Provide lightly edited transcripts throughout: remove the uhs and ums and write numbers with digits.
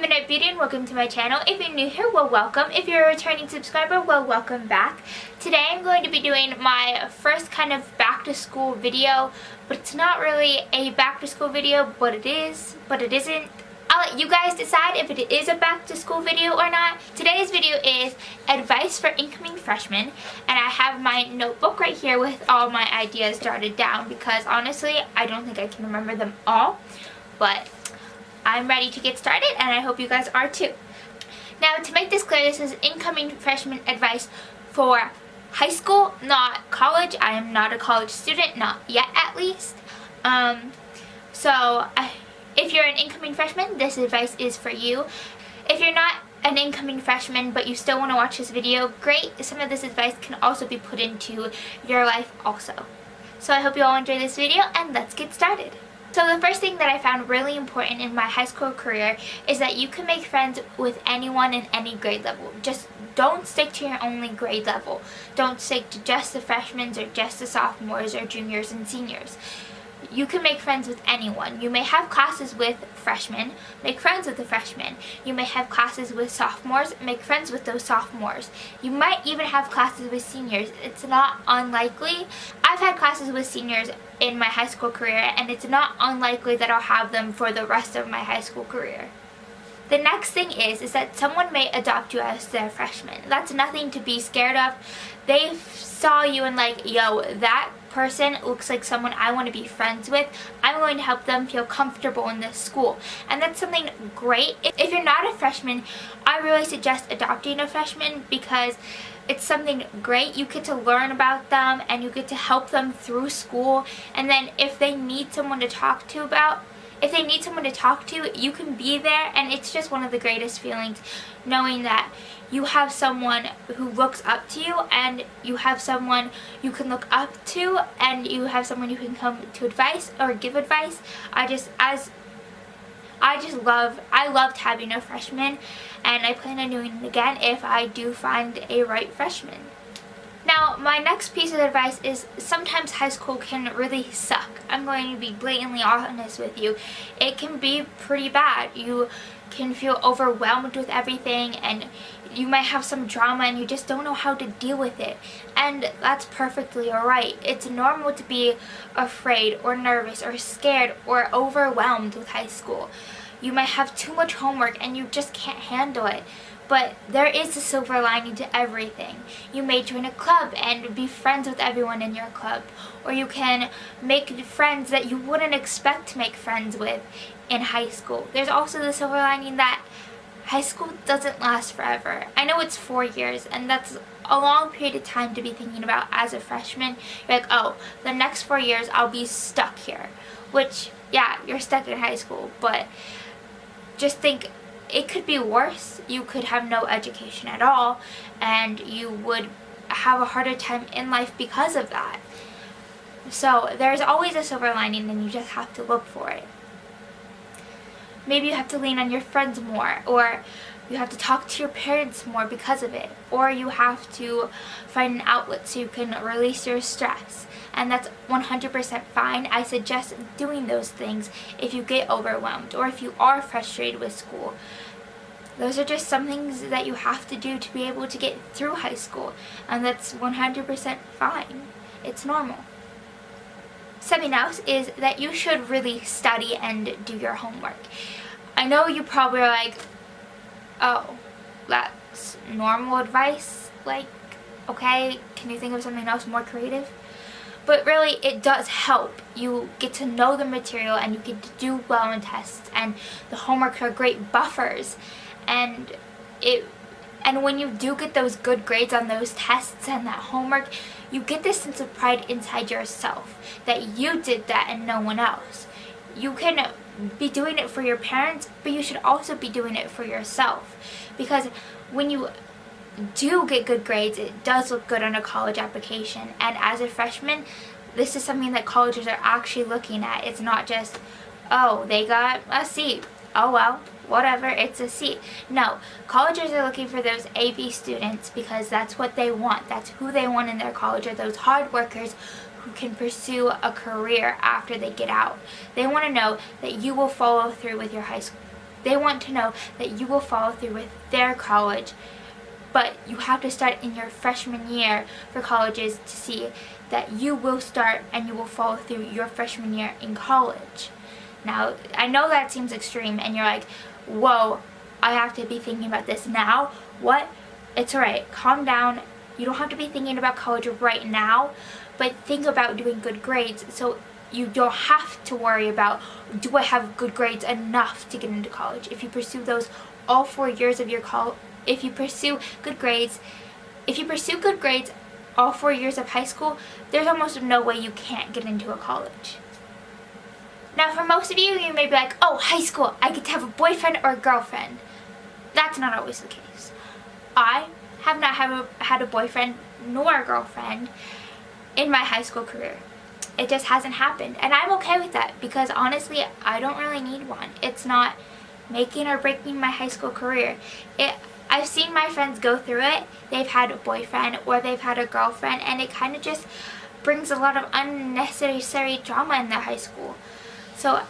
Midnight Beauty and welcome to my channel. If you're new here, well welcome. If you're a returning subscriber, well welcome back. Today I'm going to be doing my first kind of back to school video, but it's not really a back to school video, but it is, but it isn't. I'll let you guys decide if it is a back to school video or not. Today's video is advice for incoming freshmen, and I have my notebook right here with all my ideas jotted down because honestly I don't think I can remember them all, but I'm ready to get started and I hope you guys are too. Now, to make this clear, this is incoming freshman advice for high school, not college. I am not a college student, not yet at least. If you're an incoming freshman, this advice is for you. If you're not an incoming freshman but you still want to watch this video, great. Some of this advice can also be put into your life also. So I hope you all enjoy this video and let's get started. So the first thing that I found really important in my high school career is that you can make friends with anyone in any grade level. Just don't stick to your only grade level. Don't stick to just the freshmen or just the sophomores or juniors and seniors. You can make friends with anyone. You may have classes with freshmen, make friends with the freshmen. You may have classes with sophomores, make friends with those sophomores. You might even have classes with seniors. It's not unlikely. I've had classes with seniors in my high school career, and it's not unlikely that I'll have them for the rest of my high school career. The next thing is that someone may adopt you as their freshman. That's nothing to be scared of. They saw you and like, yo, that person looks like someone I want to be friends with. I'm going to help them feel comfortable in this school. And that's something great. If you're not a freshman, I really suggest adopting a freshman because it's something great. You get to learn about them and you get to help them through school. And then if they need someone to talk to, you can be there, and it's just one of the greatest feelings knowing that you have someone who looks up to you and you have someone you can look up to and you have someone you can come to advice or give advice. I loved having a freshman, and I plan on doing it again if I do find a right freshman. Now, my next piece of advice is sometimes high school can really suck. I'm going to be blatantly honest with you. It can be pretty bad. You can feel overwhelmed with everything, and you might have some drama and you just don't know how to deal with it. And that's perfectly alright. It's normal to be afraid or nervous or scared or overwhelmed with high school. You might have too much homework and you just can't handle it. But there is a silver lining to everything. You may join a club and be friends with everyone in your club. Or you can make friends that you wouldn't expect to make friends with in high school. There's also the silver lining that high school doesn't last forever. I know it's 4 years, and that's a long period of time to be thinking about as a freshman. You're like, oh, the next 4 years I'll be stuck here. Which, yeah, you're stuck in high school, but just think, it could be worse. You could have no education at all, and you would have a harder time in life because of that. So there's always a silver lining, and you just have to look for it. Maybe you have to lean on your friends more, or you have to talk to your parents more because of it, or you have to find an outlet so you can release your stress. And that's 100% fine. I suggest doing those things if you get overwhelmed or if you are frustrated with school. Those are just some things that you have to do to be able to get through high school, and that's 100% fine. It's normal. Something else is that you should really study and do your homework. I know you probably are like, oh, that's normal advice? Like, okay, can you think of something else more creative? But really, it does help. You get to know the material and you get to do well in tests, and the homeworks are great buffers. And when you do get those good grades on those tests and that homework, you get this sense of pride inside yourself that you did that and no one else. You can be doing it for your parents, but you should also be doing it for yourself. Because when you do get good grades, it does look good on a college application. And as a freshman, this is something that colleges are actually looking at. It's not just, oh, they got a C. Oh well, whatever, it's a C. No, colleges are looking for those AB students because that's what they want. That's who they want in their college, are those hard workers who can pursue a career after they get out. They want to know that you will follow through with your high school They want to know that you will follow through with their college, but you have to start in your freshman year for colleges to see that you will start and you will follow through your freshman year in college. Now, I know that seems extreme and you're like, whoa, I have to be thinking about this now? What? It's alright, calm down. You don't have to be thinking about college right now, but think about doing good grades so you don't have to worry about, do I have good grades enough to get into college? If you pursue those all 4 years of your if you pursue good grades all 4 years of high school, there's almost no way you can't get into a college. Now, for most of you, you may be like, oh, high school, I get to have a boyfriend or a girlfriend. That's not always the case. I have not had a boyfriend nor a girlfriend in my high school career. It just hasn't happened, and I'm okay with that because honestly, I don't really need one. It's not making or breaking my high school career. I've seen my friends go through it. They've had a boyfriend or they've had a girlfriend, and it kind of just brings a lot of unnecessary drama in their high school. So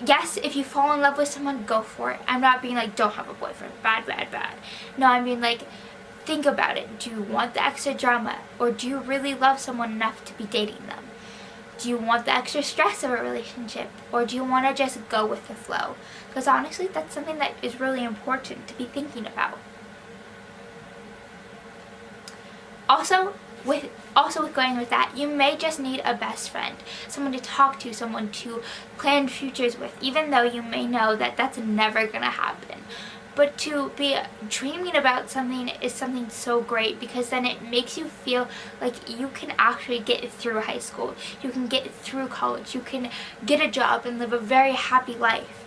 yes, if you fall in love with someone, go for it. I'm not being like, don't have a boyfriend, bad. No, I mean like, think about it. Do you want the extra drama, or do you really love someone enough to be dating them? Do you want the extra stress of a relationship, or do you want to just go with the flow? Because honestly, that's something that is really important to be thinking about. Also with going with that, you may just need a best friend, someone to talk to, someone to plan futures with, even though you may know that that's never gonna happen. But to be dreaming about something is something so great, because then it makes you feel like you can actually get through high school, you can get through college, you can get a job and live a very happy life.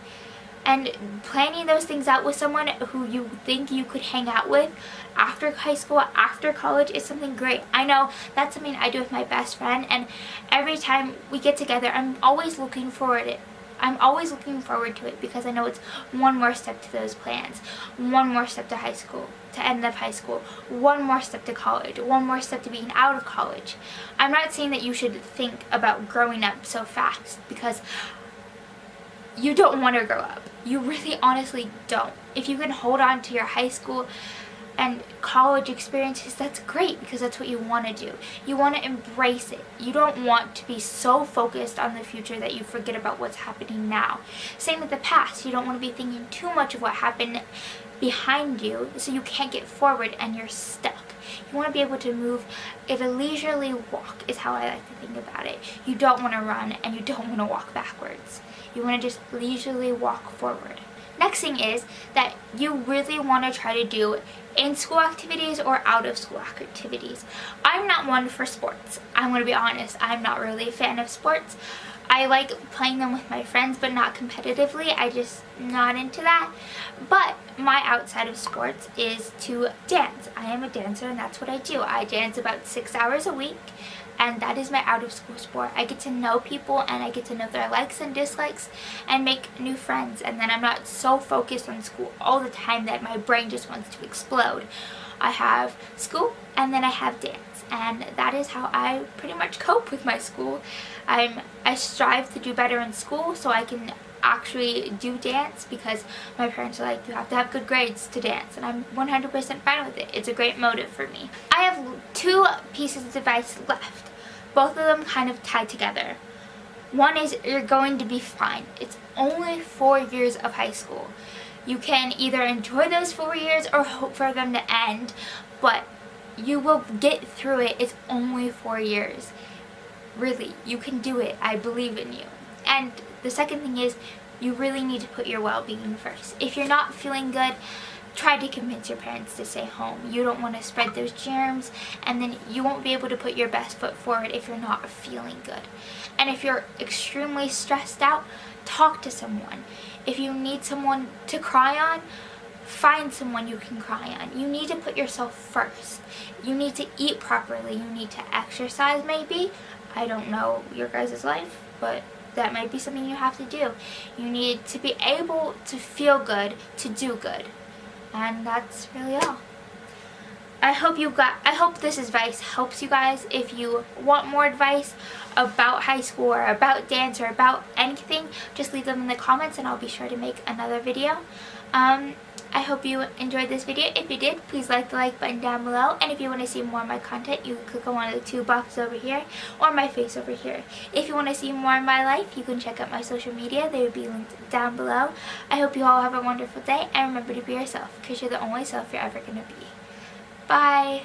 And planning those things out with someone who you think you could hang out with after high school, after college, is something great. I know that's something I do with my best friend, and every time we get together, I'm always looking forward to it, because I know it's one more step to those plans, one more step to high school, to end of high school, one more step to college, one more step to being out of college. I'm not saying that you should think about growing up so fast, because you don't want to grow up. You really honestly don't. If you can hold on to your high school and college experiences, that's great, because that's what you want to do. You want to embrace it. You don't want to be so focused on the future that you forget about what's happening now. Same with the past. You don't want to be thinking too much of what happened behind you, so you can't get forward and you're stuck. You want to be able to move at a leisurely walk, is how I like to think about it. You don't want to run and you don't want to walk backwards. You want to just leisurely walk forward. Next thing is that you really want to try to do in-school activities or out-of-school activities. I'm not one for sports. I'm going to be honest. I'm not really a fan of sports. I like playing them with my friends, but not competitively. I just not into that. But my outside of sports is to dance. I am a dancer, and that's what I do. I dance about 6 hours a week, and that is my out-of-school sport. I get to know people, and I get to know their likes and dislikes and make new friends, and then I'm not so focused on school all the time that my brain just wants to explode. I have school, and then I have dance. And that is how I pretty much cope with my school. I strive to do better in school so I can actually do dance, because my parents are like, you have to have good grades to dance, and I'm 100% fine with it. It's a great motive for me. I have 2 pieces of advice left, both of them kind of tied together. One is, you're going to be fine. It's only 4 years of high school. You can either enjoy those 4 years or hope for them to end, but you will get through it. It's only 4 years. Really, you can do it. I believe in you. And the second thing is, you really need to put your well-being first. If you're not feeling good, try to convince your parents to stay home. You don't want to spread those germs, and then you won't be able to put your best foot forward if you're not feeling good. And if you're extremely stressed out, talk to someone. If you need someone to cry on, find someone you can cry on. You need to put yourself first. You need to eat properly. You need to exercise maybe. I don't know your guys' life, but that might be something you have to do. You need to be able to feel good, to do good. And that's really all. I hope this advice helps you guys. If you want more advice about high school or about dance or about anything, just leave them in the comments and I'll be sure to make another video. I hope you enjoyed this video. If you did, please like the like button down below. And if you want to see more of my content, you can click on one of the two boxes over here or my face over here. If you want to see more of my life, you can check out my social media. They will be linked down below. I hope you all have a wonderful day and remember to be yourself because you're the only self you're ever going to be. Bye!